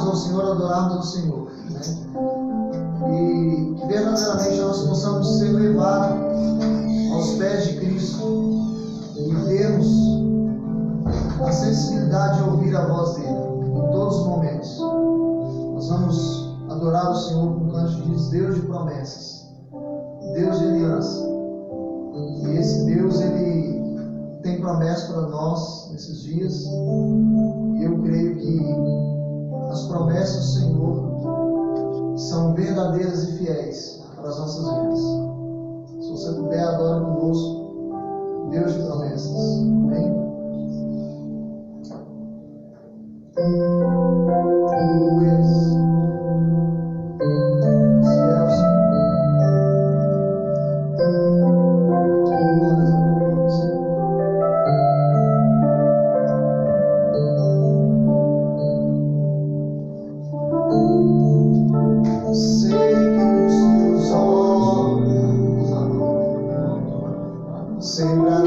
louvarmos ao Senhor, adorarmos ao Senhor, né? E que verdadeiramente nós possamos ser levados aos pés de Cristo e termos a sensibilidade de ouvir a voz dele em todos os momentos. Nós vamos adorar o Senhor com o canto que diz Deus de promessas, Deus de aliança. E esse Deus, ele tem promessa para nós nesses dias, e eu creio que as promessas do Senhor são verdadeiras e fiéis para as nossas vidas. Se você puder, adora conosco Deus de promessas. Amém? Sempre a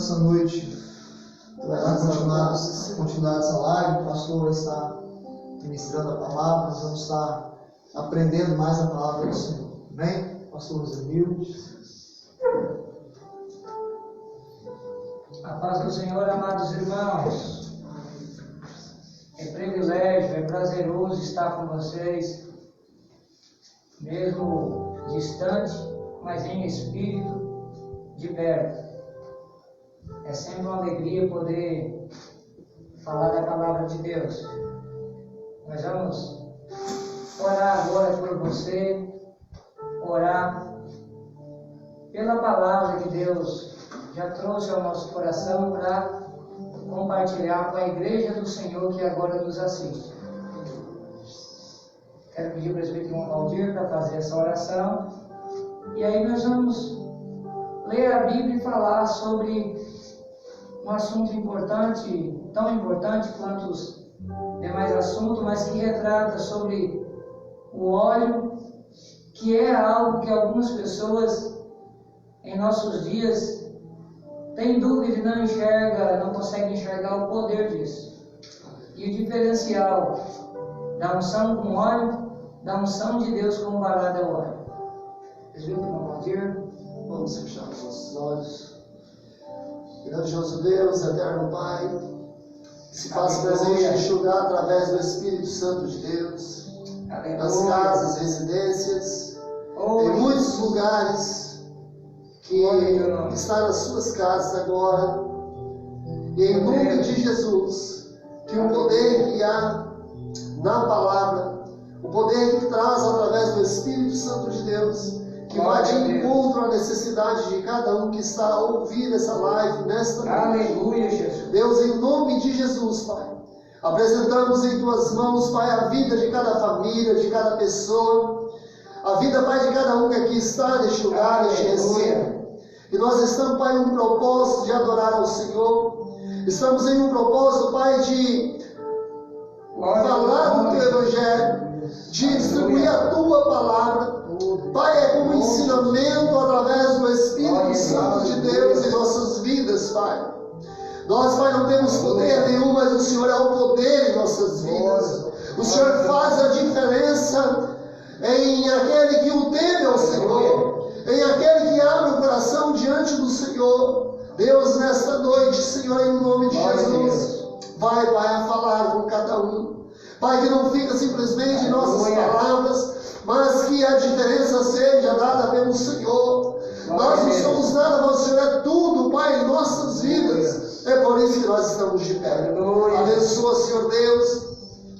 nessa noite. Tu vai lá continuar essa live, o pastor vai estar ministrando a palavra, nós vamos estar aprendendo mais a palavra do Senhor. Amém? Pastor Zemil. A paz do Senhor, amados irmãos. É privilégio, é prazeroso estar com vocês, mesmo distante, mas em espírito, de perto. É sempre uma alegria poder falar da palavra de Deus. Nós vamos orar agora por você, orar pela palavra que Deus já trouxe ao nosso coração para compartilhar com a igreja do Senhor que agora nos assiste. Quero pedir ao presbítero Valdir para fazer essa oração. E aí nós vamos ler a Bíblia e falar sobre um assunto importante, tão importante quanto os demais assuntos, mas que retrata sobre o óleo, que é algo que algumas pessoas em nossos dias têm dúvida e não enxerga, não conseguem enxergar o poder disso. E o diferencial da unção com óleo, da unção de Deus com varada é óleo. Presbítero Valdir. Vamos fechar os nossos olhos. Grandioso Deus, eterno Pai, que se faz presente e enxugar através do Espírito Santo de Deus, nas casas, residências, em muitos lugares que está nas suas casas agora. E em nome de Jesus, que o poder que há na palavra, o poder que traz através do Espírito Santo de Deus, que vai de encontro à necessidade de cada um que está a ouvir essa live nesta noite. Aleluia, Jesus. Deus, em nome de Jesus, Pai, apresentamos em Tuas mãos, Pai, a vida de cada família, de cada pessoa, a vida, Pai, de cada um que aqui está neste lugar, neste recinto. E nós estamos, Pai, em um propósito de adorar ao Senhor. Estamos em um propósito, Pai, de falar do Teu Evangelho, de distribuir a Tua palavra. Pai, é como ensinamento através do Espírito Santo de Deus em nossas vidas, Pai. Nós, Pai, não temos poder nenhum, mas o Senhor é o poder em nossas vidas. O Senhor faz a diferença em aquele que o teme ao Senhor, em aquele que abre o coração diante do Senhor. Deus, nesta noite, Senhor, em nome de Jesus, vai, Pai, a falar com cada um. Pai, que não fica simplesmente em nossas palavras, mas que a diferença seja dada pelo Senhor. Nós não somos nada, mas o Senhor é tudo, Pai, em nossas vidas. É por isso que nós estamos de pé. Abençoa, Senhor Deus,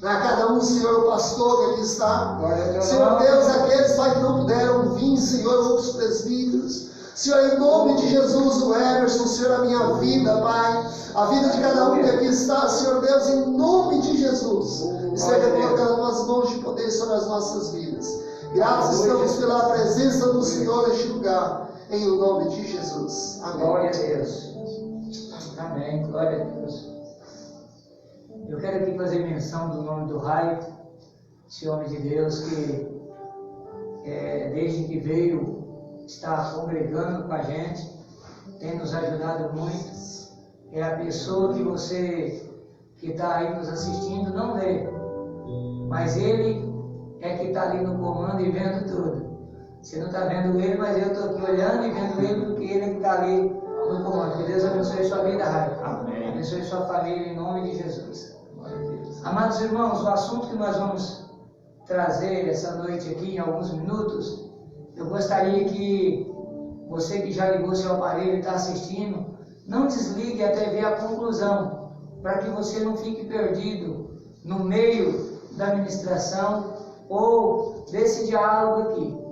a cada um, Senhor, o pastor que aqui está. Senhor Deus, aqueles, Pai, que não puderam vir, Senhor, outros presbíteros. Senhor, em nome de Jesus, o Emerson, Senhor, a minha vida, Pai, a vida de cada um que aqui está, Senhor Deus, em nome de Jesus, esteja colocando as mãos de poder sobre as nossas vidas. Graças estamos pela presença do Senhor neste lugar, em nome de Jesus. Amém. Glória a Deus. Amém. Glória a Deus. Eu quero aqui fazer menção do nome do Raio, esse homem de Deus que, desde que veio, está congregando com a gente, tem nos ajudado muito. É a pessoa que você que está aí nos assistindo não vê, mas ele é que está ali no comando e vendo tudo. Você não está vendo ele, mas eu estou aqui olhando e vendo ele, porque ele é que está ali no comando. Que Deus abençoe sua vida, Raio. Amém. Abençoe sua família em nome de Jesus. Amados irmãos, o assunto que nós vamos trazer essa noite aqui, em alguns minutos, eu gostaria que você que já ligou seu aparelho e está assistindo, não desligue até ver a conclusão, para que você não fique perdido no meio da ministração ou desse diálogo aqui.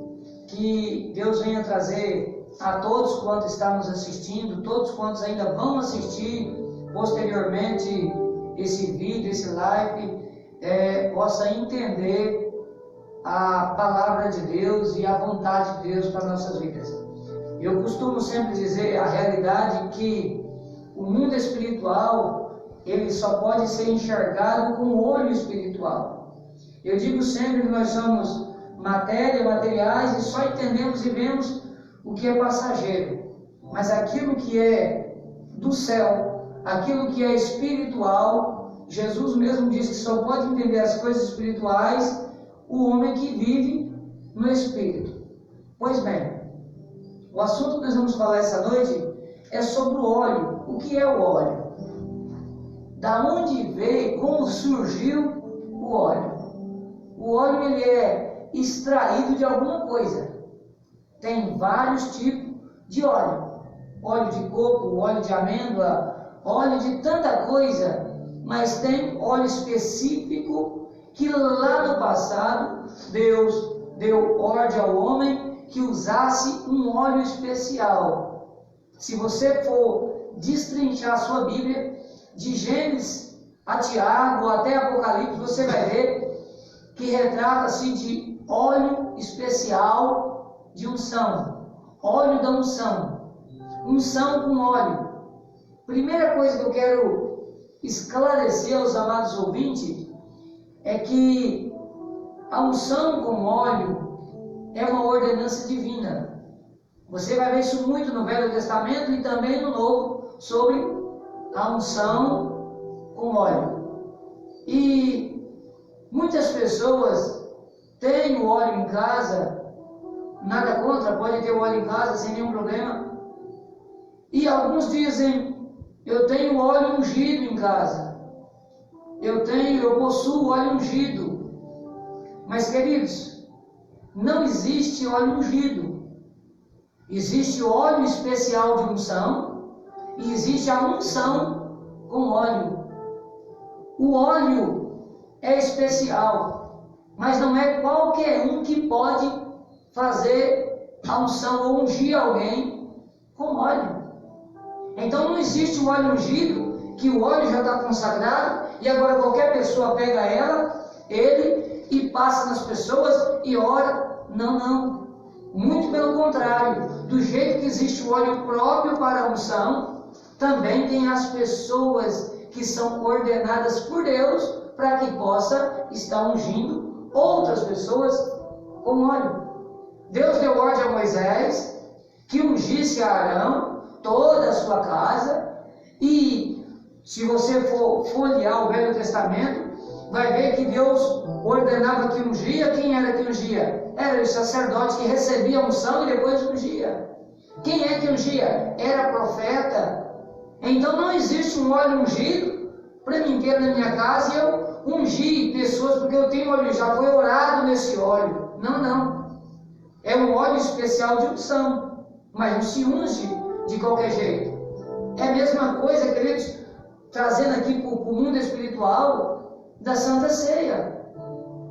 Que Deus venha trazer a todos quantos estão nos assistindo, todos quantos ainda vão assistir posteriormente esse vídeo, esse live, possa entender a palavra de Deus e a vontade de Deus para nossas vidas. Eu costumo sempre dizer a realidade que o mundo espiritual, ele só pode ser enxergado com o olho espiritual. Eu digo sempre que nós somos matéria, materiais, e só entendemos e vemos o que é passageiro. Mas aquilo que é do céu, aquilo que é espiritual. Jesus mesmo diz que só pode entender as coisas espirituais o homem que vive no Espírito. Pois bem, o assunto que nós vamos falar essa noite é sobre o óleo. O que é o óleo? Da onde veio, como surgiu o óleo? O óleo ele é extraído de alguma coisa. Tem vários tipos de óleo. Óleo de coco, óleo de amêndoa, óleo de tanta coisa. Mas tem óleo específico que lá no passado Deus deu ordem ao homem que usasse um óleo especial. Se você for destrinchar a sua Bíblia, de Gênesis a Tiago até Apocalipse, você vai ver que retrata-se de óleo especial de unção. Óleo da unção. Unção com óleo. Primeira coisa que eu quero esclarecer aos amados ouvintes é que a unção com óleo é uma ordenança divina. Você vai ver isso muito no Velho Testamento e também no Novo, sobre a unção com óleo. E muitas pessoas têm o óleo em casa, nada contra, pode ter o óleo em casa sem nenhum problema. E alguns dizem, eu tenho óleo ungido em casa. Eu possuo óleo ungido. Mas, queridos, não existe óleo ungido. Existe óleo especial de unção e existe a unção com óleo. O óleo é especial, mas não é qualquer um que pode fazer a unção ou ungir alguém com óleo. Então não existe o óleo ungido, que o óleo já está consagrado e agora qualquer pessoa pega ele e passa nas pessoas e ora. Não. Muito pelo contrário. Do jeito que existe o óleo próprio para a unção, também tem as pessoas que são ordenadas por Deus para que possa estar ungindo outras pessoas com óleo. Deus deu ordem a Moisés que ungisse a Arão toda a sua casa, e se você for folhear o Velho Testamento, vai ver que Deus ordenava que ungia. Quem era que ungia? Era o sacerdote que recebia a unção e depois ungia. Quem é que ungia? Era profeta. Então não existe um óleo ungido para mim ter na minha casa e eu ungir pessoas porque eu tenho óleo, já foi orado nesse óleo. Não. É um óleo especial de unção, mas não se unge de qualquer jeito. É a mesma coisa, queridos, trazendo aqui para o mundo espiritual da Santa Ceia.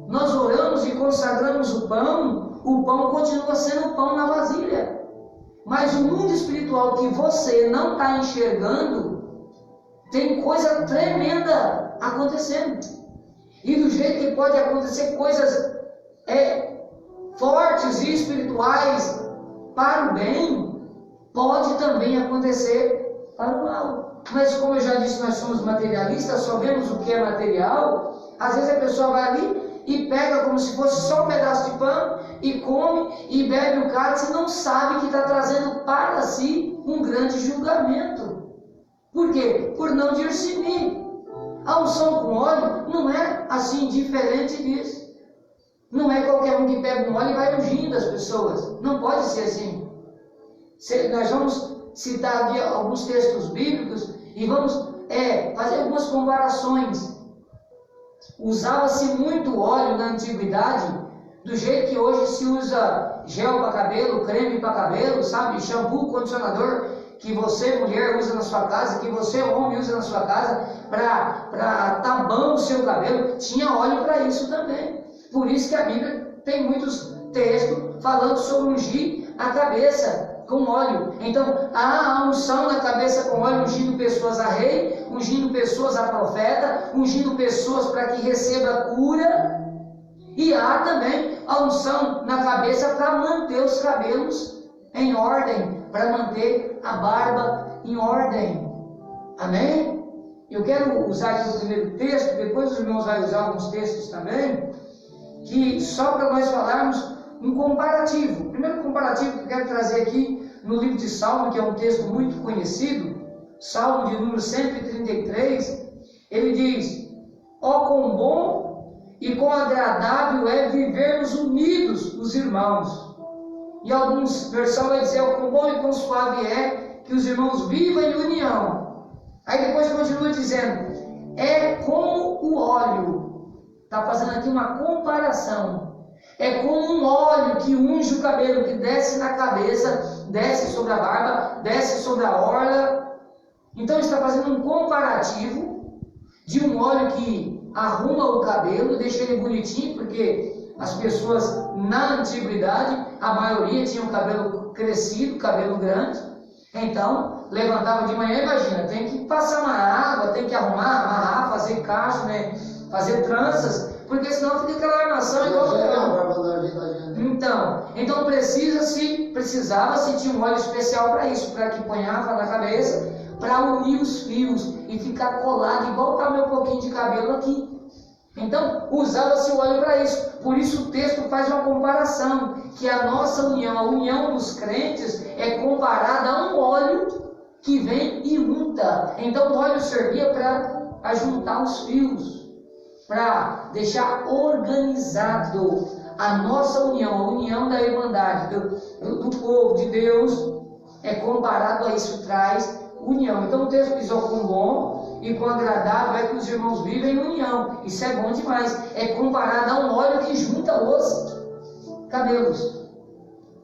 Nós oramos e consagramos o pão continua sendo pão na vasilha. Mas o mundo espiritual que você não está enxergando, tem coisa tremenda acontecendo. E do jeito que pode acontecer coisas fortes e espirituais para o bem, pode também acontecer para o mal. Mas como eu já disse, nós somos materialistas, só vemos o que é material. Às vezes a pessoa vai ali e pega como se fosse só um pedaço de pão e come e bebe o cálice e não sabe que está trazendo para si um grande julgamento. Por quê? Por não discernir. A unção com óleo não é assim diferente disso. Não é qualquer um que pega um óleo e vai ungindo as pessoas. Não pode ser assim. Nós vamos citar aqui alguns textos bíblicos e vamos fazer algumas comparações. Usava-se muito óleo na antiguidade, do jeito que hoje se usa gel para cabelo, creme para cabelo, sabe? Shampoo, condicionador, que você, mulher, usa na sua casa, que você, homem, usa na sua casa, para tampar o seu cabelo. Tinha óleo para isso também. Por isso que a Bíblia tem muitos textos falando sobre ungir a cabeça com óleo. Então, há a unção na cabeça com óleo, ungindo pessoas a rei, ungindo pessoas a profeta, ungindo pessoas para que receba cura. E há também a unção na cabeça para manter os cabelos em ordem, para manter a barba em ordem. Amém? Eu quero usar aqui o primeiro texto, depois os irmãos vão usar alguns textos também, que só para nós falarmos um comparativo. O primeiro comparativo que eu quero trazer aqui no livro de Salmo, que é um texto muito conhecido, Salmo de número 133, ele diz: ó, quão bom e quão agradável é vivermos unidos os irmãos. E alguns versões vai dizer: ó, quão bom e quão suave é que os irmãos vivam em união. Aí depois continua dizendo: é como o óleo. Está fazendo aqui uma comparação. É como um óleo que unge o cabelo, que desce na cabeça, desce sobre a barba, desce sobre a orla. Então está fazendo um comparativo de um óleo que arruma o cabelo, deixa ele bonitinho, porque as pessoas na antiguidade, a maioria tinha o cabelo crescido, cabelo grande. Então, levantava de manhã, imagina, tem que passar uma água, tem que arrumar, amarrar, fazer cacho, né? Fazer tranças, porque senão fica aquela armação igual o Então precisava-se de um óleo especial para isso, para que ponhava na cabeça, para unir os fios e ficar colado, igual está meu pouquinho de cabelo aqui. Então, usava-se o óleo para isso. Por isso o texto faz uma comparação, que a nossa união, a união dos crentes, é comparada a um óleo que vem e unta. Então o óleo servia para ajuntar os fios, para deixar organizado a nossa união, a união da irmandade, do povo de Deus, é comparado a isso, traz união. Então o texto diz: ó, quão bom e quão agradável é que os irmãos vivem em união. Isso é bom demais. É comparado a um óleo que junta os cabelos.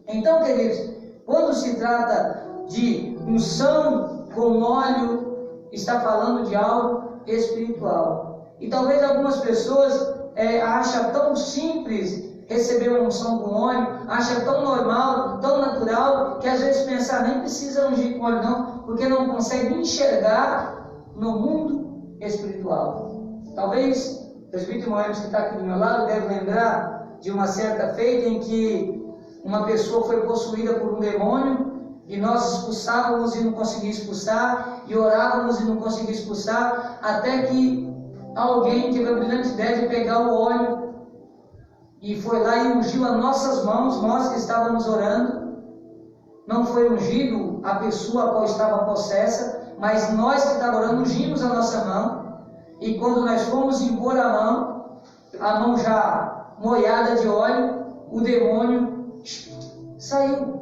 Então, queridos, quando se trata de unção com óleo, está falando de algo espiritual. E talvez algumas pessoas acham tão simples receber uma unção com óleo, acham tão normal, tão natural, que às vezes pensar nem precisa ungir com óleo não, porque não consegue enxergar no mundo espiritual. Talvez o presbítero Moedas, que está aqui do meu lado, deve lembrar de uma certa feita em que uma pessoa foi possuída por um demônio, e nós expulsávamos e não conseguíamos expulsar, e orávamos e não conseguíamos expulsar, até que alguém teve a brilhante ideia de pegar o óleo e foi lá e ungiu as nossas mãos, nós que estávamos orando. Não foi ungido a pessoa a qual estava possessa, mas nós que estávamos orando, ungimos a nossa mão. E quando nós fomos impor a mão já molhada de óleo, o demônio saiu.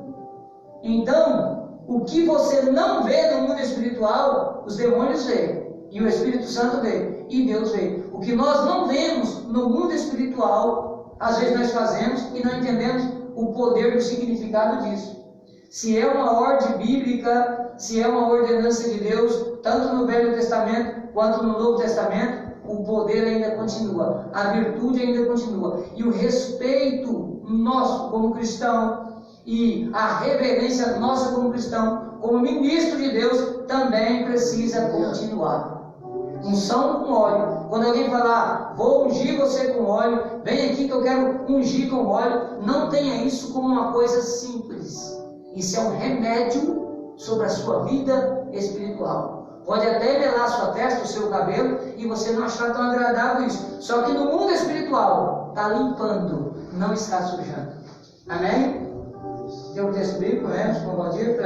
Então, o que você não vê no mundo espiritual, os demônios veem, e o Espírito Santo vê, e Deus vê. O que nós não vemos no mundo espiritual, às vezes nós fazemos e não entendemos o poder e o significado disso. Se é uma ordem bíblica, se é uma ordenança de Deus, tanto no Velho Testamento quanto no Novo Testamento, o poder ainda continua, a virtude ainda continua, e o respeito nosso como cristão e a reverência nossa como cristão, como ministro de Deus, também precisa continuar. Unção com óleo. Quando alguém falar, vou ungir você com óleo, vem aqui que eu quero ungir com óleo, não tenha isso como uma coisa simples. Isso é um remédio sobre a sua vida espiritual. Pode até melar a sua testa, o seu cabelo, e você não achar tão agradável isso. Só que no mundo espiritual, está limpando, não está sujando. Amém? Tem um texto bíblico, né, com o Valdir,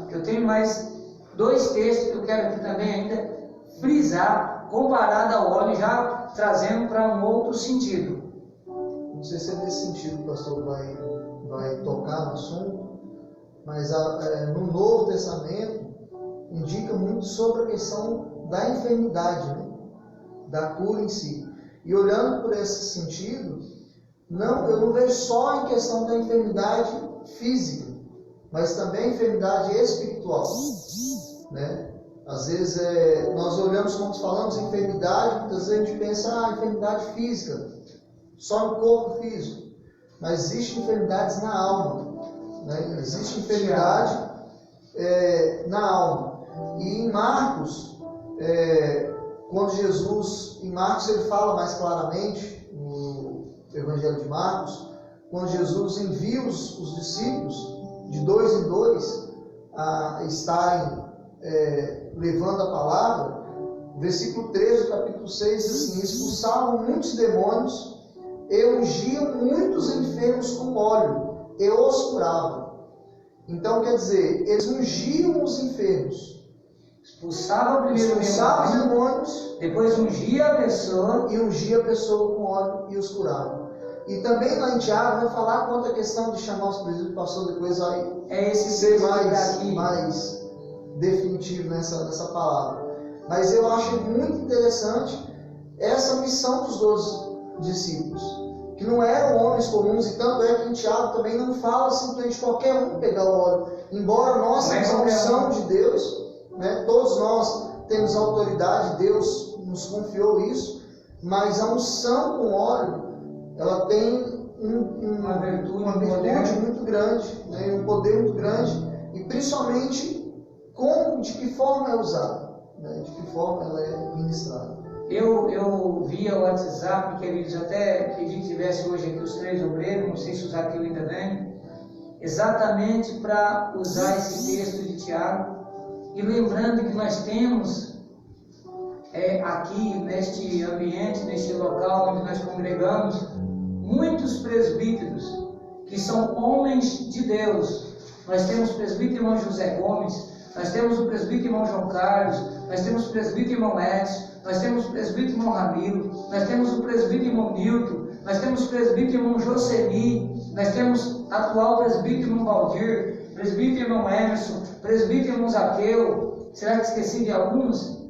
que eu tenho mais 2 textos que eu quero aqui também ainda frisar, comparado ao óleo, já trazendo para um outro sentido. Não sei se é nesse sentido que o pastor vai tocar no assunto, mas no Novo Testamento indica muito sobre a questão da enfermidade, né? Da cura em si. E olhando por esse sentido, eu não vejo só em questão da enfermidade física, mas também a enfermidade espiritual, né? Às vezes nós olhamos, quando falamos em enfermidade, muitas vezes a gente pensa, enfermidade física, só no corpo físico, mas existem enfermidades na alma, né? Existe enfermidade na alma. E em Marcos, quando Jesus, em Marcos ele fala mais claramente, no Evangelho de Marcos, quando Jesus envia os discípulos de 2 em 2 a estarem levando a palavra, versículo 13 do capítulo 6 diz assim: expulsavam muitos demônios e ungiam muitos enfermos com óleo e os curavam. Então quer dizer, eles ungiam os enfermos. Expulsava primeiro os o demônios, depois ungia a pessoa e ungia a pessoa com óleo e os curava. E também lá em Tiago vai falar quanto a questão de chamar os presbíteros, pastor, depois vai ser mais definitivo nessa palavra. Mas eu acho muito interessante essa missão dos 12 discípulos, que não eram homens comuns, e tanto é que em Tiago também não fala simplesmente qualquer um pegar o óleo. Embora nós temos a unção de Deus, né? Todos nós temos autoridade, Deus nos confiou isso, mas a unção com óleo, ela tem uma virtude muito grande, né? Um poder muito grande, e principalmente de que forma é usada, né? De que forma ela é ministrada. Eu via o WhatsApp, queridos, até pedi que tivesse hoje aqui os 3 obreiros, não sei se o Zaqueu ainda vem, exatamente para usar esse texto de Tiago, e lembrando que nós temos aqui neste ambiente, neste local onde nós congregamos, muitos presbíteros que são homens de Deus. Nós temos o presbítero irmão José Gomes, nós temos o presbítero irmão João Carlos, nós temos o presbítero irmão Edson, nós temos o presbítero irmão Ramiro, nós temos o presbítero irmão Nilton, nós temos o presbítero irmão Joseli, nós temos atual presbítero irmão Valdir, presbítero irmão Emerson, presbítero irmão Zaqueu. Será que esqueci de alguns?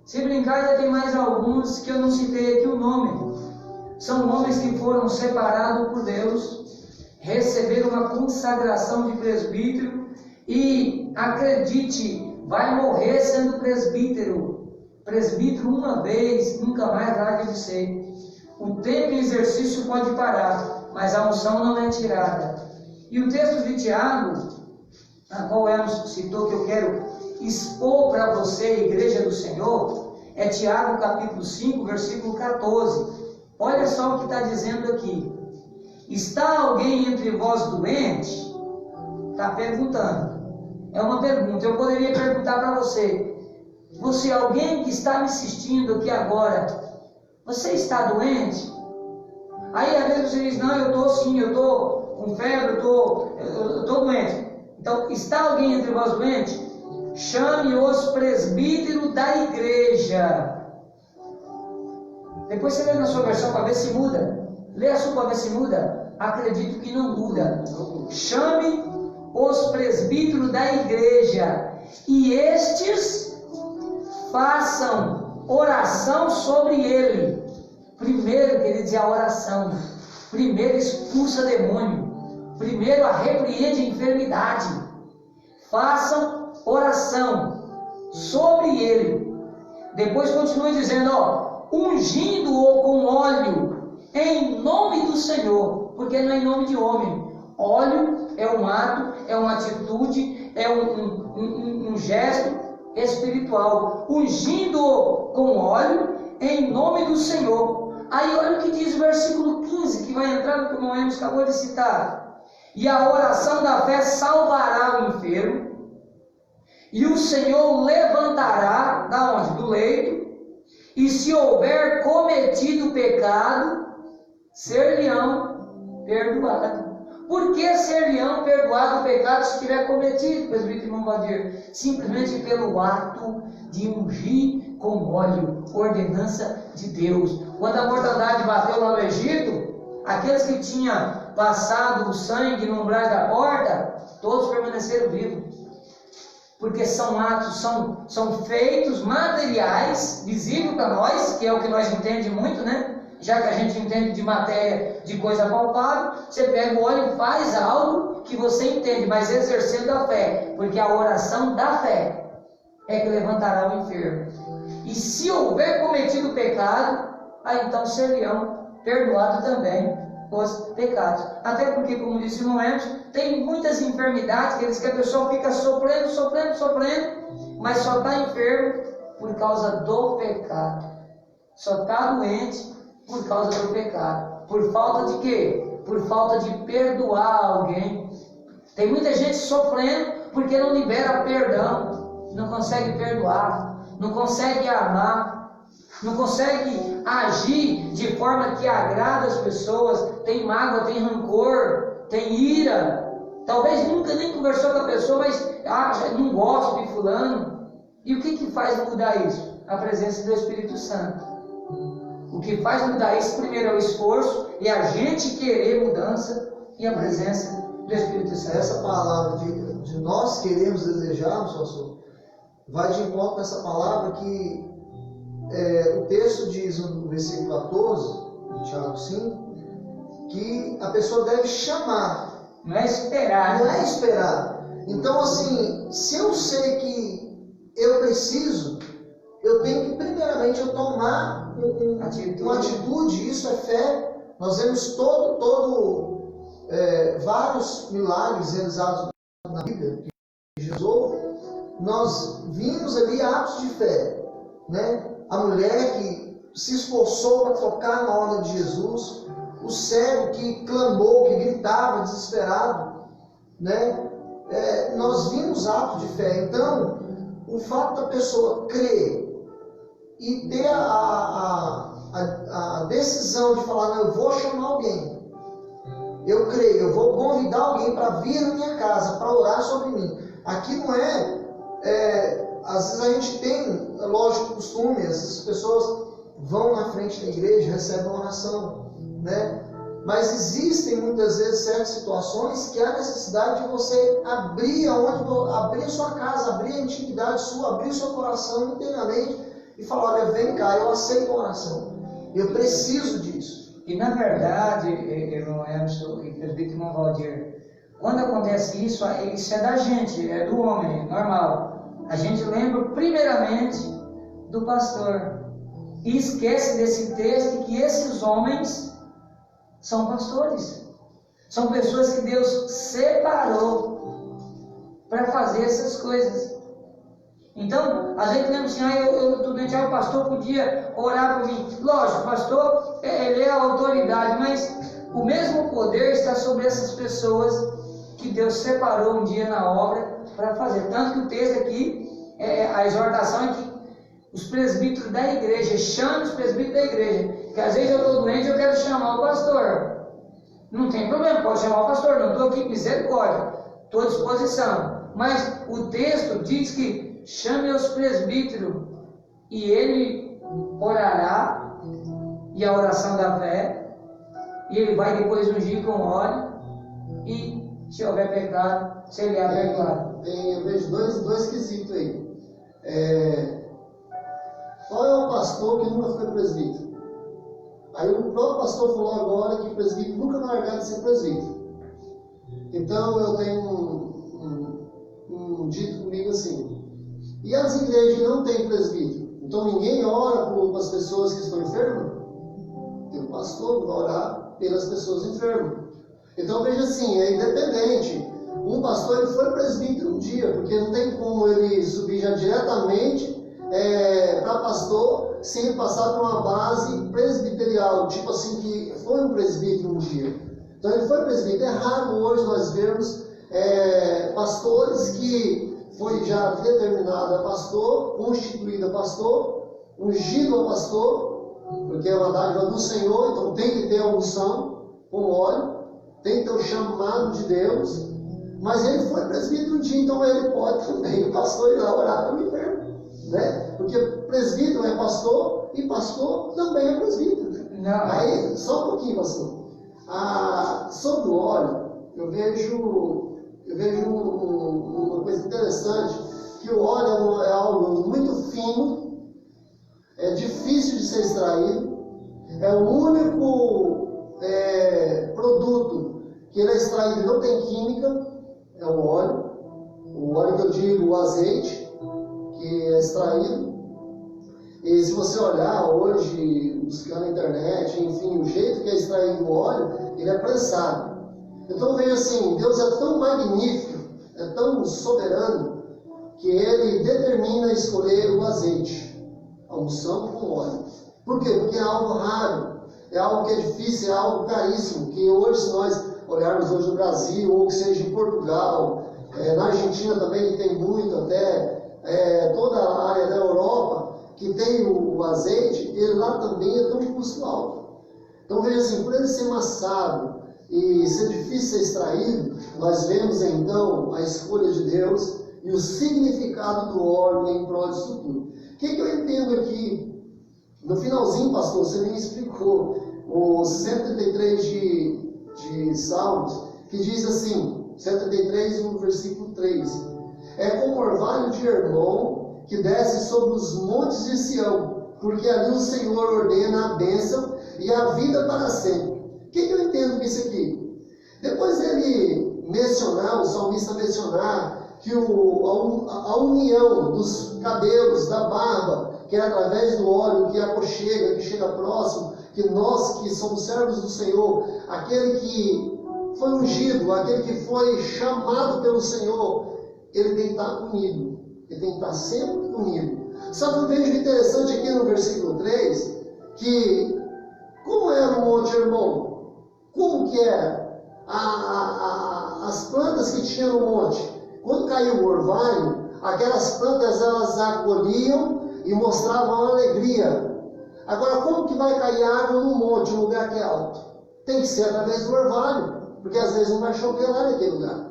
Se brincar, ainda tem mais alguns que eu não citei aqui o nome. São homens que foram separados por Deus, receberam uma consagração de presbítero e, acredite, vai morrer sendo presbítero. Presbítero uma vez, nunca mais larga de ser. O tempo e exercício pode parar, mas a unção não é tirada. E o texto de Tiago, a qual Emerson citou, que eu quero expor para você, igreja do Senhor, é Tiago capítulo 5, versículo 14. Olha só o que está dizendo aqui. Está alguém entre vós doente? Está perguntando. É uma pergunta. Eu poderia perguntar para você. Você, alguém que está me assistindo aqui agora, você está doente? Aí às vezes você diz, não, eu estou sim, eu estou com febre, eu estou doente. Então, está alguém entre vós doente? Chame os presbíteros da igreja. Depois você lê na sua versão para ver se muda. Lê a sua para ver se muda. Acredito que não muda. Chame os presbíteros da igreja, e estes façam oração sobre ele. Primeiro, queridos, é a oração. Primeiro expulsa demônio. Primeiro repreende a enfermidade. Façam oração sobre ele. Depois continua dizendo, ungindo-o com óleo em nome do Senhor, porque não é em nome de homem. Óleo é um ato, é uma atitude, é um gesto espiritual. Ungindo-o com óleo em nome do Senhor. Aí olha o que diz o versículo 15, que vai entrar no que o irmão Emerson acabou de citar. E a oração da fé salvará o enfermo, e o Senhor levantará, da onde? Do leito, e se houver cometido pecado, ser-lhe-ão perdoado. Por que ser-lhe-ão perdoado o pecado se tiver cometido, presbítero irmão Valdir? Simplesmente pelo ato de ungir com óleo, ordenança de Deus. Quando a mortandade bateu lá no Egito, aqueles que tinham passado o sangue no umbral da porta, todos permaneceram vivos. Porque são atos, são feitos materiais, visíveis para nós, que é o que nós entendemos muito, né? Já que a gente entende de matéria, de coisa palpável, você pega o óleo e faz algo que você entende, mas exercendo a fé, porque a oração da fé é que levantará o enfermo. E se houver cometido pecado, aí então ser-lhe-ão perdoado também os pecados. Até porque, como disse o irmão Emerson, tem muitas enfermidades que a pessoa fica sofrendo, mas só está enfermo por causa do pecado. Só está doente por causa do pecado. Por falta de quê? Por falta de perdoar alguém. Tem muita gente sofrendo porque não libera perdão, não consegue perdoar, não consegue amar, não consegue agir de forma que agrada as pessoas. Tem mágoa, tem rancor, tem ira. Talvez nunca nem conversou com a pessoa, mas não gosto de fulano. E o que faz mudar isso? A presença do Espírito Santo. O que faz mudar isso, primeiro, é o esforço, e a gente querer mudança, e a presença do Espírito Santo. Essa palavra de nós queremos, desejamos, pastor, vai de encontro nessa palavra que o texto diz no versículo 14, de Tiago 5, que a pessoa deve chamar. Não é esperar. Não é esperar. Então, assim, se eu sei que eu preciso, eu tenho que, primeiramente, eu tomar uma atitude. Isso é fé. Nós vemos vários milagres realizados na Bíblia que Jesus, nós vimos ali atos de fé, né? A mulher que se esforçou para tocar na orla de Jesus, o cego que clamou, que gritava desesperado, né? Nós vimos atos de fé. Então, o fato da pessoa crer e ter a decisão de falar, não, eu vou chamar alguém, eu creio, eu vou convidar alguém para vir na minha casa, para orar sobre mim. Aqui não às vezes a gente tem, lógico, costume, essas pessoas vão na frente da igreja, recebem uma oração, né? Mas existem muitas vezes certas situações que há necessidade de você abrir a sua casa, abrir a intimidade sua, abrir o seu coração inteiramente e falar, olha, vem cá, eu aceito a oração, eu preciso disso. E na verdade, irmão Emerson e presbítero irmão Valdir, quando acontece isso é da gente, é do homem, normal. A gente lembra primeiramente do pastor e esquece desse texto que esses homens são pastores, são pessoas que Deus separou para fazer essas coisas. Então, a gente lembra assim, eu estou doente, o pastor podia orar por mim. Lógico, o pastor, ele é a autoridade, mas o mesmo poder está sobre essas pessoas que Deus separou um dia na obra para fazer. Tanto que o texto aqui, a exortação é que os presbíteros da igreja, chame os presbíteros da igreja, que às vezes eu estou doente e eu quero chamar o pastor. Não tem problema, pode chamar o pastor, não estou aqui, misericórdia, estou à disposição. Mas o texto diz que chame os presbíteros e ele orará, e a oração da fé, e ele vai depois ungir com óleo, e se houver pecado, se ele é perdoado. Eu vejo dois quesitos aí. Qual é o pastor que nunca foi presbítero? Aí o próprio pastor falou agora que presbítero nunca vai largar de ser presbítero. Então eu tenho um dito comigo assim, e as igrejas que não têm presbítero? Então ninguém ora para as pessoas que estão enfermas? Tem um pastor que vai orar pelas pessoas enfermas. Então veja assim, é independente. Um pastor ele foi presbítero um dia, porque não tem como ele subir já diretamente para pastor sem passar por uma base presbiterial, tipo assim, que foi um presbítero um dia. Então ele foi presbítero. É raro hoje nós vermos pastores que foi já determinado a pastor, constituído a pastor, ungido a pastor, porque é uma dádiva do Senhor, então tem que ter a unção com óleo, tem que ter o chamado de Deus, mas ele foi presbítero um dia, então ele pode também, o pastor, ir lá orar pelo enfermo, né? Porque presbítero é pastor e pastor também é presbítero. Não. Aí, só um pouquinho, pastor. Sobre o óleo, eu vejo uma coisa interessante, que o óleo é algo muito fino, é difícil de ser extraído, é o único produto que ele é extraído e não tem química, é o óleo. O óleo que eu digo, o azeite, que é extraído. E se você olhar hoje, buscando na internet, enfim, o jeito que é extraído o óleo, ele é prensado. Então veja assim, Deus é tão magnífico, é tão soberano, que ele determina escolher o azeite, a unção com óleo. Por quê? Porque é algo raro, é algo que é difícil, é algo caríssimo, que hoje, se nós olharmos hoje no Brasil, ou que seja em Portugal, na Argentina também tem muito, até toda a área da Europa, que tem o azeite, ele lá também é tão de custo alto. Então veja assim, por ele ser maçado e ser difícil ser extraído, nós vemos então a escolha de Deus e o significado do óleo em prol disso tudo. O que eu entendo aqui? No finalzinho, pastor, você me explicou o 133 de Salmos, que diz assim, 133 no versículo 3, é como orvalho de Hermon que desce sobre os montes de Sião, porque ali o Senhor ordena a bênção e a vida para sempre. O que eu entendo com isso aqui? Depois dele mencionar, o salmista mencionar que a união dos cabelos, da barba, que é através do óleo que aconchega, que chega próximo, que nós que somos servos do Senhor, aquele que foi ungido, aquele que foi chamado pelo Senhor, ele tem que estar unido, ele tem que estar sempre unido. Só que eu vejo interessante aqui no versículo 3, que como era o Monte Hermon? Como que era? As plantas que tinha no monte, quando caiu o orvalho, aquelas plantas elas acolhiam e mostravam alegria. Agora, como que vai cair água no monte, um lugar que é alto? Tem que ser através do orvalho, porque às vezes não vai chover lá naquele lugar,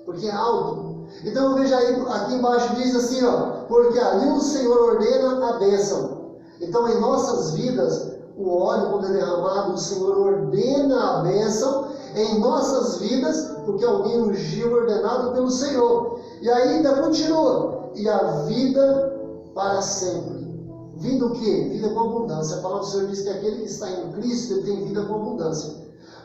porque é alto. Então eu vejo aí, aqui embaixo diz assim, ó, porque ali o Senhor ordena a bênção. Então em nossas vidas, o óleo quando é derramado, o Senhor ordena a bênção em nossas vidas, porque alguém ungiu ordenado pelo Senhor. E ainda continua, e a vida para sempre. Vida o quê? Vida com abundância. A palavra do Senhor diz que aquele que está em Cristo, ele tem vida com abundância.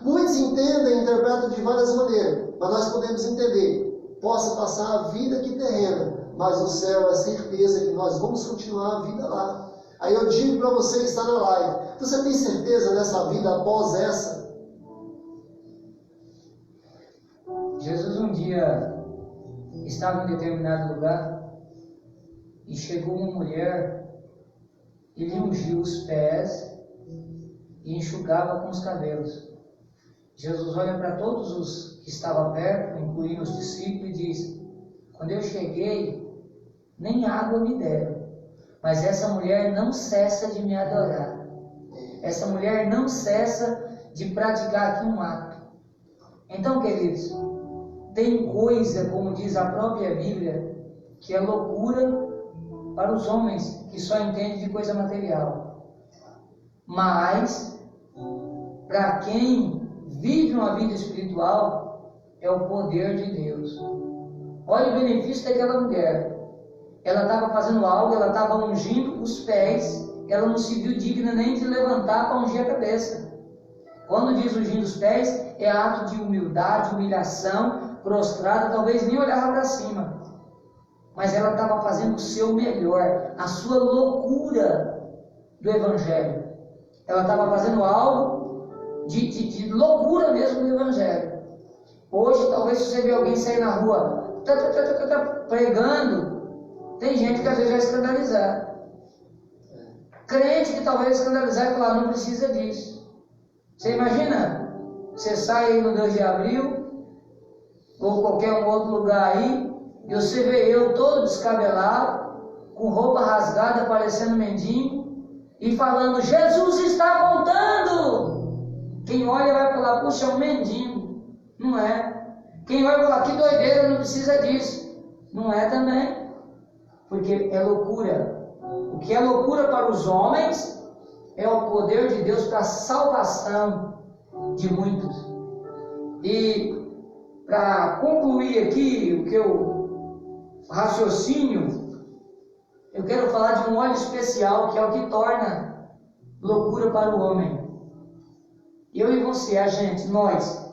Muitos entendem e interpretam de várias maneiras, mas nós podemos entender. Possa passar a vida aqui terrena, mas o céu é certeza que nós vamos continuar a vida lá. Aí eu digo para você que está na live, você tem certeza dessa vida após essa? Jesus um dia estava em determinado lugar e chegou uma mulher e lhe ungiu os pés e enxugava com os cabelos. Jesus olha para todos os que estavam perto, incluindo os discípulos, e diz: quando eu cheguei, nem água me deram, mas essa mulher não cessa de me adorar. Essa mulher não cessa de praticar aqui um ato. Então, queridos, tem coisa, como diz a própria Bíblia, que é loucura para os homens que só entendem de coisa material. Mas, para quem vive uma vida espiritual, é o poder de Deus. Olha o benefício daquela mulher. Ela estava fazendo algo, ela estava ungindo os pés, ela não se viu digna nem de levantar para ungir a cabeça. Quando diz ungindo os pés, é ato de humildade, humilhação, prostrada, talvez nem olhava para cima. Mas ela estava fazendo o seu melhor, a sua loucura do Evangelho. Ela estava fazendo algo de loucura mesmo do Evangelho. Hoje, talvez se você vê alguém sair na rua pregando, tem gente que às vezes vai escandalizar. Crente que talvez escandalizar e falar, não precisa disso. Você imagina? Você sai aí no 2 de abril, ou qualquer outro lugar aí, e você vê eu todo descabelado, com roupa rasgada, parecendo mendigo, e falando, Jesus está voltando! Quem olha vai falar, puxa, é um mendigo. Não é. Quem vai falar, que doideira, não precisa disso. Não é também. Porque é loucura. O que é loucura para os homens é o poder de Deus para a salvação de muitos. E para concluir aqui o que eu raciocínio, eu quero falar de um óleo especial que é o que torna loucura para o homem. Eu e você, a gente, nós,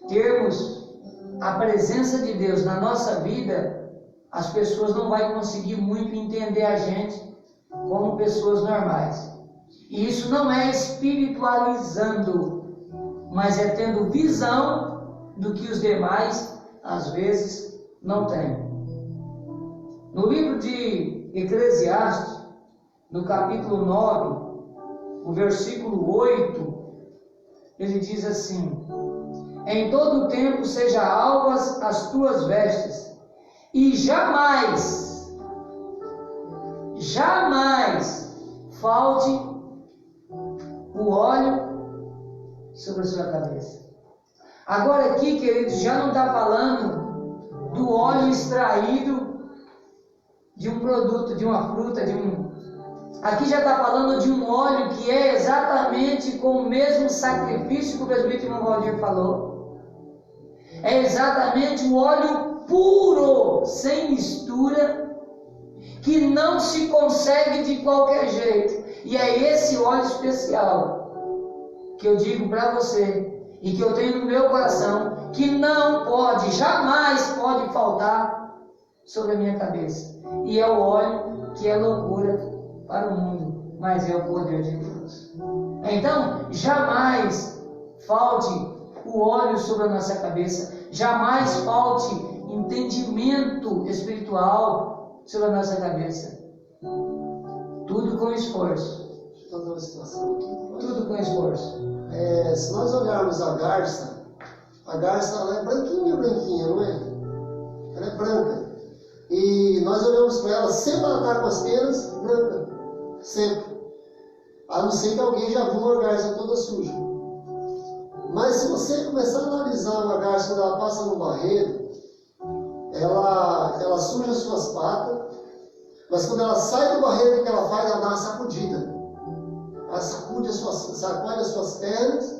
termos a presença de Deus na nossa vida, as pessoas não vão conseguir muito entender a gente como pessoas normais. E isso não é espiritualizando, mas é tendo visão do que os demais, às vezes, não têm. No livro de Eclesiastes, no capítulo 9, o versículo 8, ele diz assim: em todo o tempo seja alvas as tuas vestes, e jamais falte o óleo sobre a sua cabeça. Agora aqui, queridos, já não está falando do óleo extraído de um produto, de uma fruta, Aqui já está falando de um óleo que é exatamente com o mesmo sacrifício que o presbítero irmão Valdir falou. É exatamente o óleo puro, sem mistura, que não se consegue de qualquer jeito. E é esse óleo especial que eu digo para você e que eu tenho no meu coração, que não pode, jamais pode faltar sobre a minha cabeça. E é o óleo que é loucura para o mundo, mas é o poder de Deus. Então, jamais falte o óleo sobre a nossa cabeça, jamais falte entendimento espiritual sobre a nossa cabeça. Tudo com esforço. Deixa eu fazer uma situação aqui. Tudo com esforço. Se nós olharmos a garça ela é branquinha, não é? Ela é branca. E nós olhamos para ela, sempre ela está com as penas brancas. Sempre. A não ser que alguém já viu uma garça toda suja. Mas se você começar a analisar uma garça quando ela passa no barreiro, ela suja as suas patas, mas quando ela sai do barreiro, o que ela faz? Ela dá uma sacudida. Ela sacode as suas pernas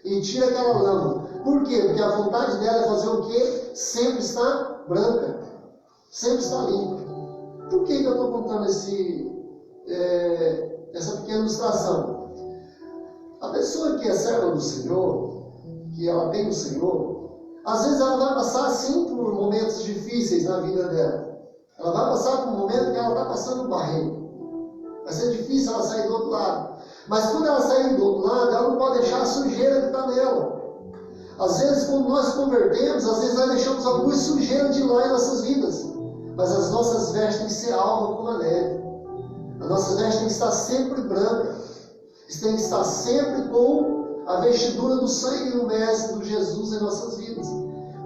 e tira aquela lama. Por quê? Porque a vontade dela é fazer o quê? Sempre está branca. Sempre está limpa. Por que eu estou contando essa pequena ilustração? A pessoa que é serva do Senhor, que ela tem o Senhor, às vezes ela vai passar assim por momentos difíceis na vida dela. Ela vai passar por um momento que ela está passando barreiro. Vai ser difícil ela sair do outro lado. Mas quando ela sair do outro lado, ela não pode deixar a sujeira que está nela. Às vezes, quando nós convertemos, às vezes nós deixamos alguma sujeira de lá em nossas vidas. Mas as nossas vestes têm que ser alvas como a neve. As nossas vestes têm que estar sempre brancas. Têm que estar sempre com a vestidura do sangue do Mestre, do Jesus em nossas vidas.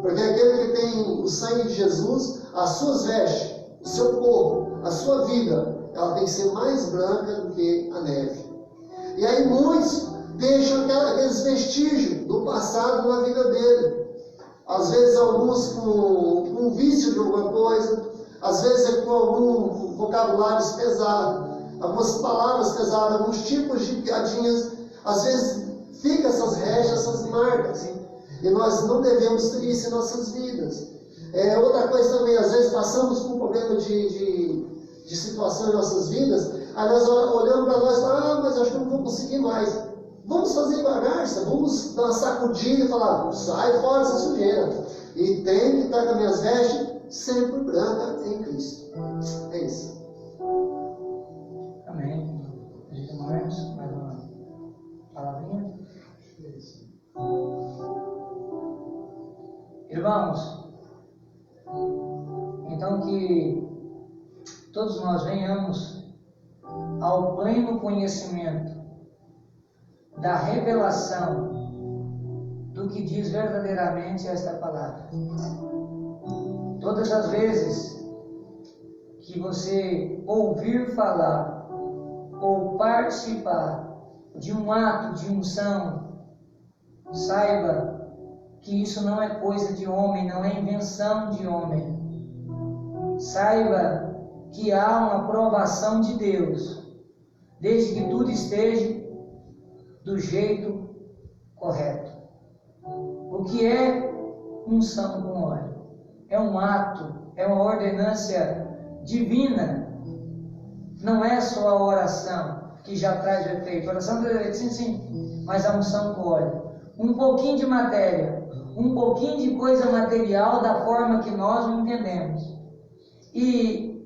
Porque aquele que tem o sangue de Jesus, as suas vestes, o seu corpo, a sua vida, ela tem que ser mais branca do que a neve. E aí muitos deixam aqueles vestígios do passado na vida dele. Às vezes alguns com um vício de alguma coisa, às vezes com algum vocabulário pesado, algumas palavras pesadas, alguns tipos de piadinhas. Às vezes fica essas rechas, essas marcas. E nós não devemos ter isso em nossas vidas. Outra coisa também, às vezes passamos por um problema de situação em nossas vidas, aí nós olhamos para nós e falamos, mas acho que eu não vou conseguir mais. Vamos fazer igual a garça, vamos dar uma sacudida e falar, sai fora essa sujeira. E tem que estar com as minhas vestes sempre branca em Cristo. É isso. Amém. Mais uma palavrinha? Irmãos, então que todos nós venhamos ao pleno conhecimento da revelação do que diz verdadeiramente esta palavra. Todas as vezes que você ouvir falar ou participar de um ato de unção, saiba que isso não é coisa de homem, não é invenção de homem. Saiba que há uma aprovação de Deus, desde que tudo esteja do jeito correto. O que é unção com óleo? É um ato, é uma ordenância divina. Não é só a oração que já traz o efeito. A oração traz o efeito, sim, mas a unção com óleo. Um pouquinho de matéria, um pouquinho de coisa material da forma que nós o entendemos. E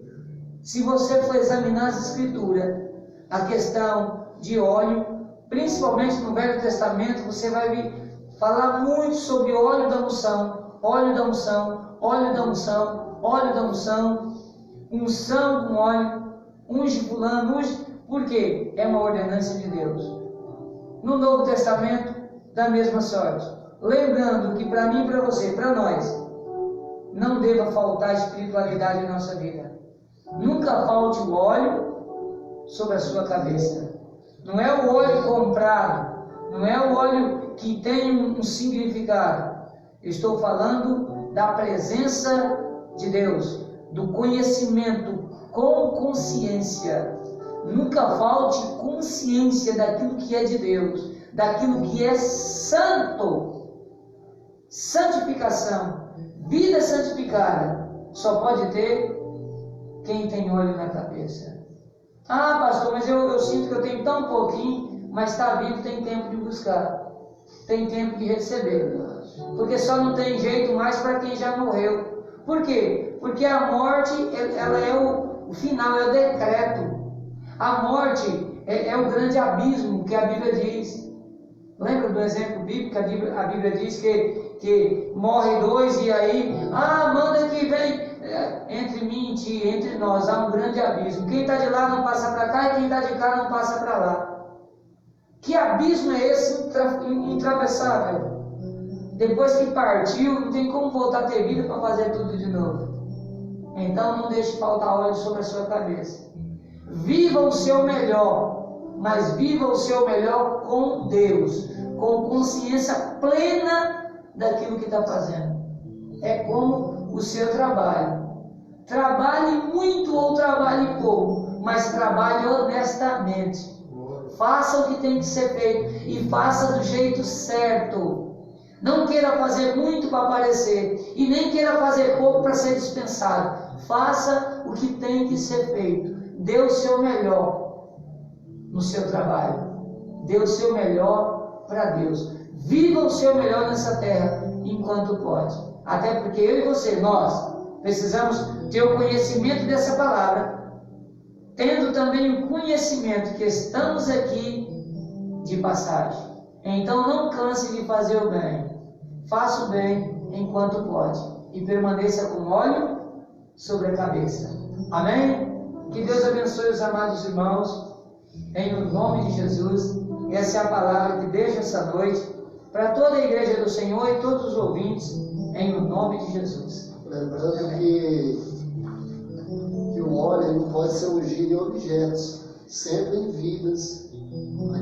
se você for examinar as Escrituras, a questão de óleo, principalmente no Velho Testamento, você vai falar muito sobre óleo da unção, óleo da unção, óleo da unção, óleo da unção, unção com óleo, unge fulano, unge, por quê? É uma ordenança de Deus. No Novo Testamento, da mesma sorte. Lembrando que para mim, para você, para nós, não deva faltar espiritualidade em nossa vida. Nunca falte o óleo sobre a sua cabeça. Não é o óleo comprado, não é o óleo que tem um significado. Eu estou falando da presença de Deus, do conhecimento com consciência. Nunca falte consciência daquilo que é de Deus, daquilo que é santo. Santificação, vida santificada, só pode ter quem tem olho na cabeça. Ah, pastor, mas eu sinto que eu tenho tão pouquinho, mas está vivo, tem tempo de buscar, tem tempo de receber, porque só não tem jeito mais para quem já morreu. Por quê? Porque a morte, ela é o final, é o decreto. A morte é o grande abismo que a Bíblia diz. Lembra do exemplo bíblico? A Bíblia diz que morre dois e aí, manda que vem. Entre mim e ti, entre nós, há um grande abismo. Quem está de lá não passa para cá e quem está de cá não passa para lá. Que abismo é esse intravessável? Depois que partiu, não tem como voltar a ter vida para fazer tudo de novo. Então não deixe faltar óleo sobre a sua cabeça. Viva o seu melhor, mas viva o seu melhor com Deus, com consciência plena daquilo que está fazendo. É como o seu trabalho. Trabalhe muito ou trabalhe pouco, mas trabalhe honestamente. Faça o que tem que ser feito e faça do jeito certo. Não queira fazer muito para aparecer e nem queira fazer pouco para ser dispensado. Faça o que tem que ser feito. Dê o seu melhor no seu trabalho. Dê o seu melhor para Deus. Viva o seu melhor nessa terra enquanto pode. Até porque eu e você, nós precisamos ter o conhecimento dessa palavra, tendo também o conhecimento que estamos aqui de passagem. Então não canse de fazer o bem. Faça o bem enquanto pode e permaneça com óleo sobre a cabeça. Amém? Que Deus abençoe os amados irmãos, em nome de Jesus. Essa é a palavra que deixa essa noite para toda a igreja do Senhor e todos os ouvintes, em nome de Jesus. Lembrando que o óleo não pode ser ungido em objetos, sempre em vidas,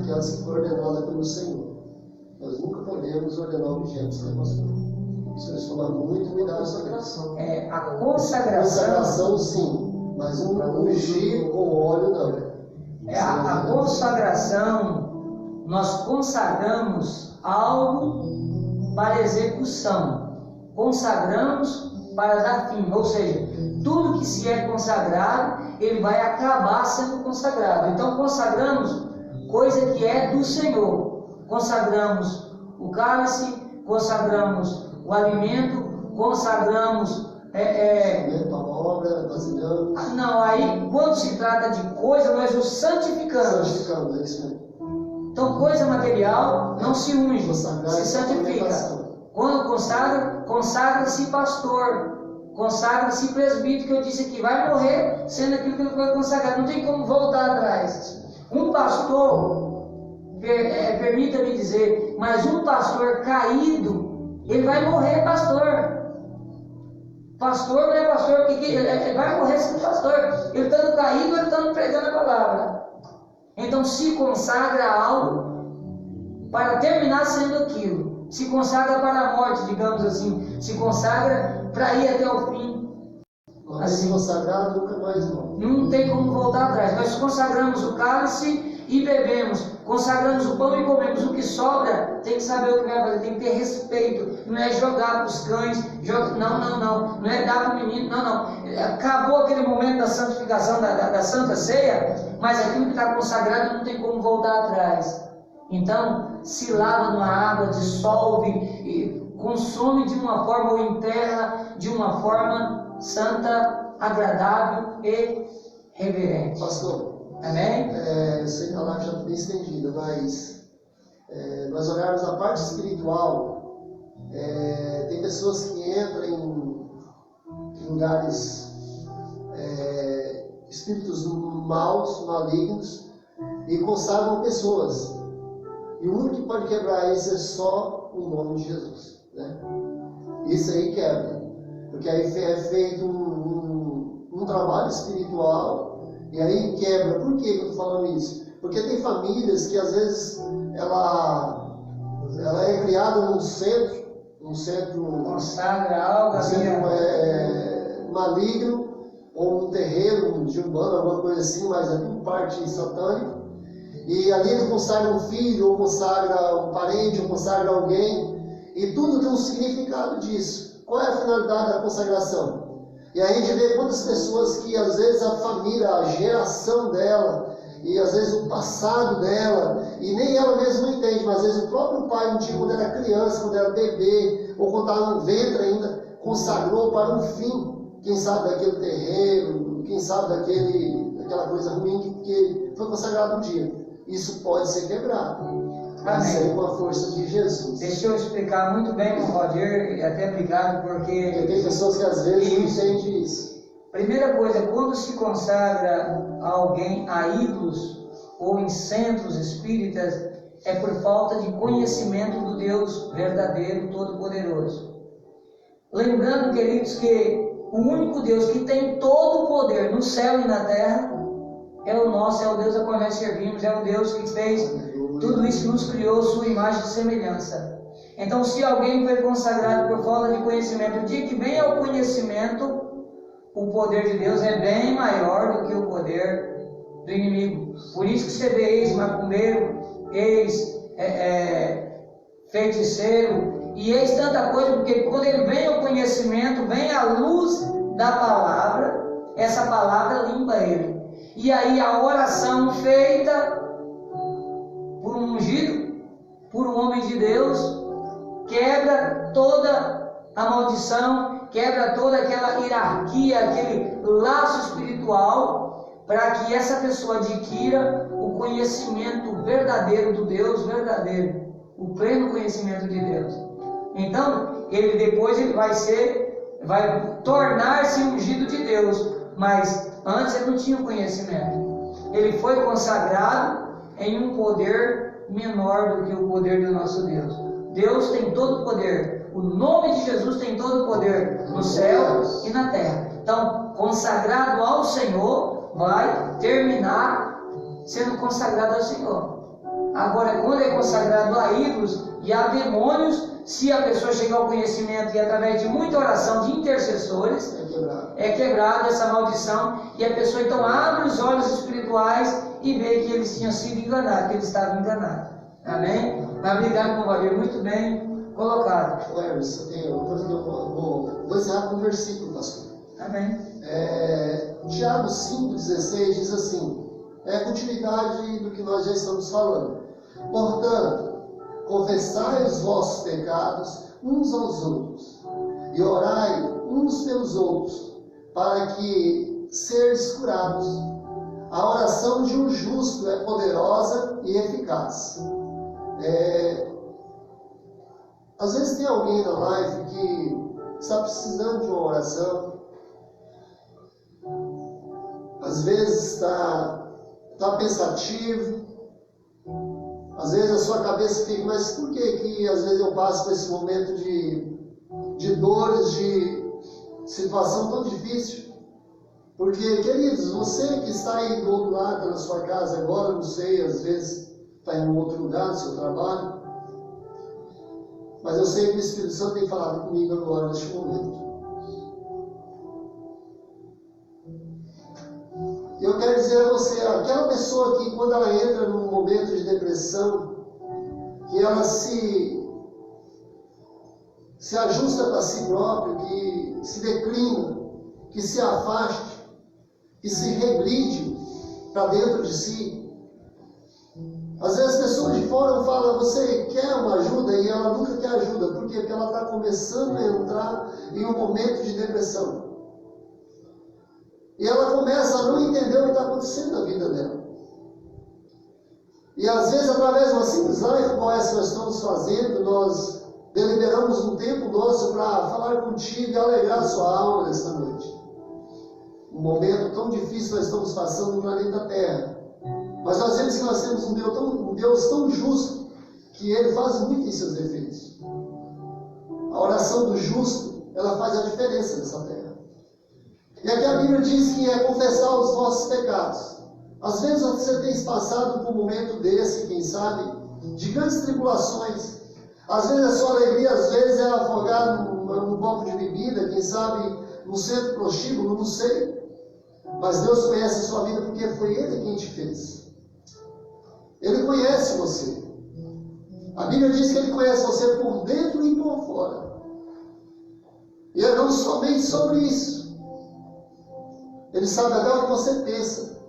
aquelas que foram ordenadas pelo Senhor. Nós nunca podemos ordenar objetos, né, pastor? Precisamos tomar muito cuidado com a consagração. A consagração. Consagração, sim, mas ungir com óleo, não. A consagração, nós consagramos algo para execução. Consagramos para dar fim, ou seja, tudo que se é consagrado, ele vai acabar sendo consagrado. Então consagramos coisa que é do Senhor. Consagramos o cálice, consagramos o alimento, consagramos a obra, vasilhamos. Não, aí quando se trata de coisa, nós o santificamos. Santificamos, é isso mesmo. Então coisa material não se unge, se santifica. Quando consagra-se pastor, consagra-se presbítero, que eu disse aqui, vai morrer sendo aquilo que ele foi consagrado, não tem como voltar atrás. Um pastor, permita-me dizer, mas um pastor caído, ele vai morrer pastor. Pastor não é pastor, porque ele vai morrer sendo pastor. Ele estando caído, ele estando pregando a palavra. Então se consagra a algo para terminar sendo aquilo. Se consagra para a morte, digamos assim. Se consagra para ir até o fim. Assim consagrado, nunca mais não. Não tem como voltar atrás. Nós consagramos o cálice e bebemos. Consagramos o pão e comemos. O que sobra, tem que saber o que vai fazer. Tem que ter respeito. Não é jogar para os cães. Não. Não é dar para o menino. Não. Acabou aquele momento da santificação, da Santa Ceia. Mas aquilo que está consagrado não tem como voltar atrás. Então, se lava numa água, dissolve, e consome de uma forma ou enterra de uma forma santa, agradável e reverente. Pastor, amém? Eu sei que a live já está bem estendida, mas nós olharmos a parte espiritual, tem pessoas que entram em lugares, espíritos maus, malignos, e consagram pessoas. E o único que pode quebrar isso é só o nome de Jesus, né? Isso aí quebra, porque aí é feito um trabalho espiritual e aí quebra. Por que eu estou falando isso? Porque tem famílias que às vezes ela é criada num centro um centro, consagra algo maligno, ou um terreiro de umbanda, alguma coisa assim, mas é tudo parte satânica. E ali ele consagra um filho, ou consagra um parente, ou consagra alguém, e tudo tem um significado disso. Qual é a finalidade da consagração? E aí a gente vê quantas pessoas que às vezes a família, a geração dela, e às vezes o passado dela, e nem ela mesma não entende, mas às vezes o próprio pai um dia, quando era criança, quando era bebê, ou quando estava no ventre ainda, consagrou para um fim, quem sabe daquele terreiro, quem sabe daquela coisa ruim que foi consagrado um dia. Isso pode ser quebrado. Mas aí com a força de Jesus. Deixa eu explicar muito bem com o Roger, até obrigado, porque tem pessoas que às vezes não entendem isso. Primeira coisa, quando se consagra alguém a ídolos ou em centros espíritas, é por falta de conhecimento do Deus verdadeiro, todo-poderoso. Lembrando, queridos, que o único Deus que tem todo o poder no céu e na terra é o nosso, é o Deus a qual nós servimos, é o Deus que fez tudo isso, nos criou sua imagem e semelhança. Então, se alguém foi consagrado por falta de conhecimento, o dia que vem ao conhecimento, o poder de Deus é bem maior do que o poder do inimigo. Por isso que você vê ex-macumbeiro, ex-feiticeiro e ex tanta coisa, porque quando ele vem ao conhecimento, vem a luz da palavra, essa palavra limpa ele. E aí a oração feita por um ungido, por um homem de Deus, quebra toda a maldição, quebra toda aquela hierarquia, aquele laço espiritual, para que essa pessoa adquira o conhecimento verdadeiro do Deus verdadeiro, o pleno conhecimento de Deus. Então, ele vai tornar-se ungido de Deus, mas antes ele não tinha o conhecimento. Ele foi consagrado em um poder menor do que o poder do nosso Deus. Deus tem todo o poder. O nome de Jesus tem todo o poder no céu e na terra. Então, consagrado ao Senhor, vai terminar sendo consagrado ao Senhor. Agora, quando é consagrado a ídolos e a demônios, se a pessoa chegar ao conhecimento e através de muita oração de intercessores, é quebrada essa maldição, e a pessoa então abre os olhos espirituais e vê que eles tinham sido enganados, que eles estavam enganados. Amém? Mas obrigado, meu Valdir, muito bem colocado. Hermes, tem uma coisa que eu vou encerrar com um versículo, pastor. Amém. Tiago 5,16 diz assim, é a continuidade do que nós já estamos falando. Portanto, confessai os vossos pecados uns aos outros, e orai uns pelos outros, para que sejais curados. A oração de um justo é poderosa e eficaz. Às vezes tem alguém na live que está precisando de uma oração, às vezes está pensativo, às vezes a sua cabeça fica, mas por que às vezes eu passo por esse momento de dores, de situação tão difícil? Porque, queridos, você que está aí do outro lado da sua casa agora, não sei, às vezes está em um outro lugar do seu trabalho, mas eu sei que o Espírito Santo tem falado comigo agora, neste momento. Eu quero dizer a você, aquela pessoa que quando ela entra num momento de depressão, que ela se ajusta para si própria, que se declina, que se afaste, que se regride para dentro de si. Às vezes as pessoas de fora falam, você quer uma ajuda? E ela nunca quer ajuda. Por quê? Porque ela está começando a entrar em um momento de depressão. E ela começa a não entender o que está acontecendo na vida dela. E às vezes, através de uma simples live como essa que nós estamos fazendo, nós deliberamos um tempo nosso para falar contigo e alegrar a sua alma nesta noite. Um momento tão difícil nós estamos passando no planeta Terra. Mas nós vemos que nós temos um Deus tão justo que Ele faz muito em seus defeitos. A oração do justo, ela faz a diferença nessa terra. E aqui a Bíblia diz que é confessar os vossos pecados. Às vezes você tem passado por um momento desse, quem sabe, de grandes tribulações. Às vezes a sua alegria, às vezes, é afogar num copo de bebida, quem sabe num centro prostíbulo, não sei. Mas Deus conhece a sua vida porque foi Ele quem te fez. Ele conhece você. A Bíblia diz que Ele conhece você por dentro e por fora. E é não somente sobre isso. Ele sabe até o que você pensa.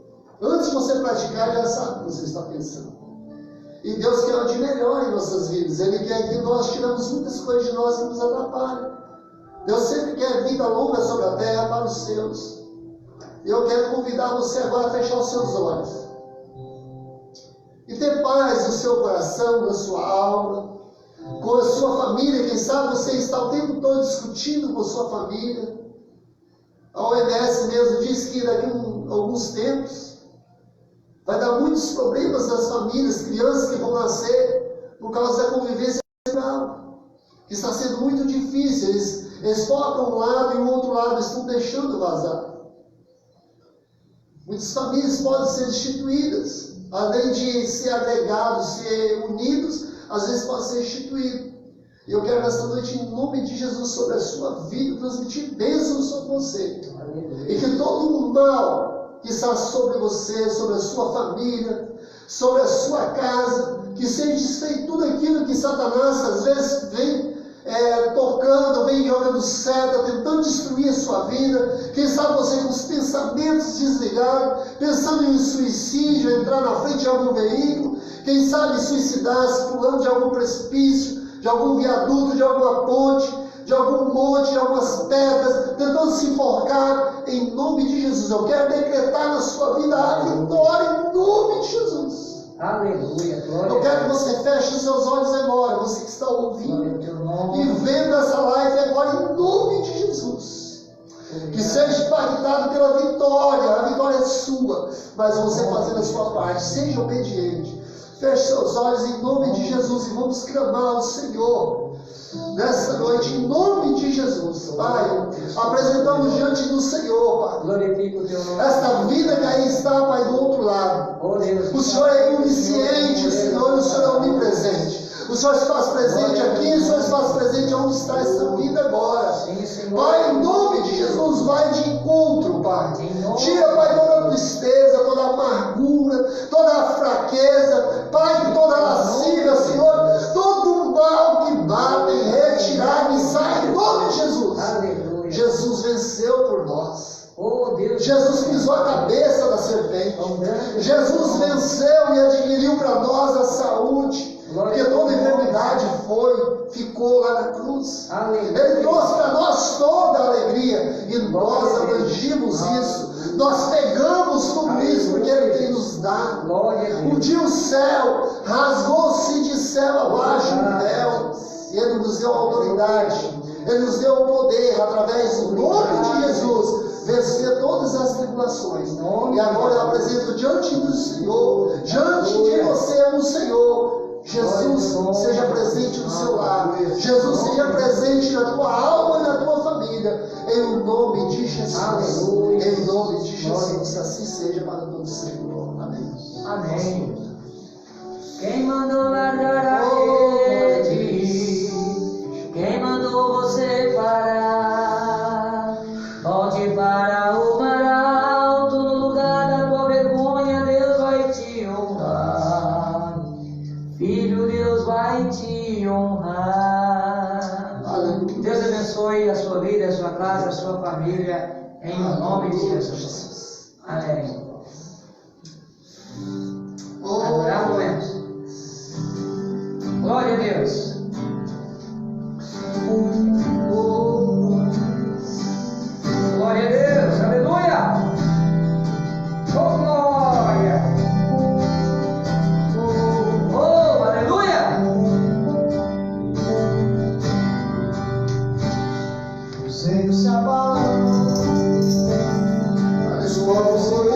Antes de você praticar, Ele já sabe o que você está pensando. E Deus quer o de melhor em nossas vidas. Ele quer que nós tiramos muitas coisas de nós que nos atrapalham. Deus sempre quer vida longa sobre a terra para os seus. E eu quero convidar você agora a fechar os seus olhos. E ter paz no seu coração, na sua alma, com a sua família. Quem sabe você está o tempo todo discutindo com a sua família. A OMS mesmo diz que daqui a alguns tempos vai dar muitos problemas nas famílias, crianças que vão nascer por causa da convivência social, que está sendo muito difícil. Eles focam um lado e o outro lado estão deixando vazar. Muitas famílias podem ser destituídas, além de ser agregados, ser unidos, às vezes podem ser instituídos. E eu quero nesta noite, em nome de Jesus, sobre a sua vida, transmitir bênçãos sobre você. E que todo o mal que está sobre você, sobre a sua família, sobre a sua casa, que seja desfeito tudo aquilo que Satanás às vezes vem tocando, vem jogando seta, tentando destruir a sua vida. Quem sabe você com os pensamentos desligados, pensando em suicídio, entrar na frente de algum veículo, quem sabe suicidar-se, pulando de algum precipício, de algum viaduto, de alguma ponte, de algum monte, de algumas pedras, tentando se enforcar. Em nome de Jesus, eu quero decretar na sua vida a vitória em nome de Jesus. Aleluia, glória. Eu quero que você feche os seus olhos agora, você que está ouvindo e vendo essa live agora em nome de Jesus. Que seja impactado pela vitória, a vitória é sua, mas você fazendo a sua parte, seja obediente. Feche seus olhos em nome de Jesus e vamos clamar ao Senhor nessa noite, em nome de Jesus. Pai, apresentamos diante do Senhor, Pai, Glorifica o teu nome. esta vida que aí está, Pai, do outro lado. Oh, Deus, O Senhor é onisciente, Senhor, o Senhor é onipresente. O Senhor se faz presente aqui, o Senhor se faz presente onde está essa vida agora. Sim, Senhor. Pai, em nome de Jesus, vai de encontro, Pai. Tira, Pai, toda a tristeza, toda a amargura, toda a fraqueza, Pai, toda a lascívia, Senhor, todo o mal que bate, retirar e sai em nome de Jesus. Aleluia. Jesus venceu por nós. Oh, Deus. Jesus pisou a cabeça da serpente. Jesus venceu e adquiriu para nós a saúde. Porque toda enfermidade ficou lá na cruz. Ele trouxe para nós toda a alegria. E nós abrangimos isso. Nós pegamos tudo isso porque Ele tem nos dado. Um dia o céu rasgou-se de céu abaixo no véu. E Ele nos deu a autoridade. Ele nos deu o poder, através do nome de Jesus, vencer todas as tribulações. E agora eu apresento diante do Senhor, diante de você, o Senhor. Jesus seja presente no seu lar. Jesus seja presente na tua alma e na tua família. Em nome de Jesus. Em nome de Jesus. Que assim seja para todo o Senhor. Amém. Amém. Quem mandou largar a rede? Quem mandou você parar? Volte para o mar alto, no lugar da tua vergonha, Deus vai te honrar. Filho, Deus vai te honrar. Aleluia. Deus abençoe a sua vida, a sua casa, a sua família, em nome de Jesus. Amém. Adoramos. Glória a Deus. Glória a Deus, aleluia! Oh, glória! Oh, aleluia! O Senhor se abala, Abençoa o Senhor.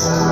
Pai.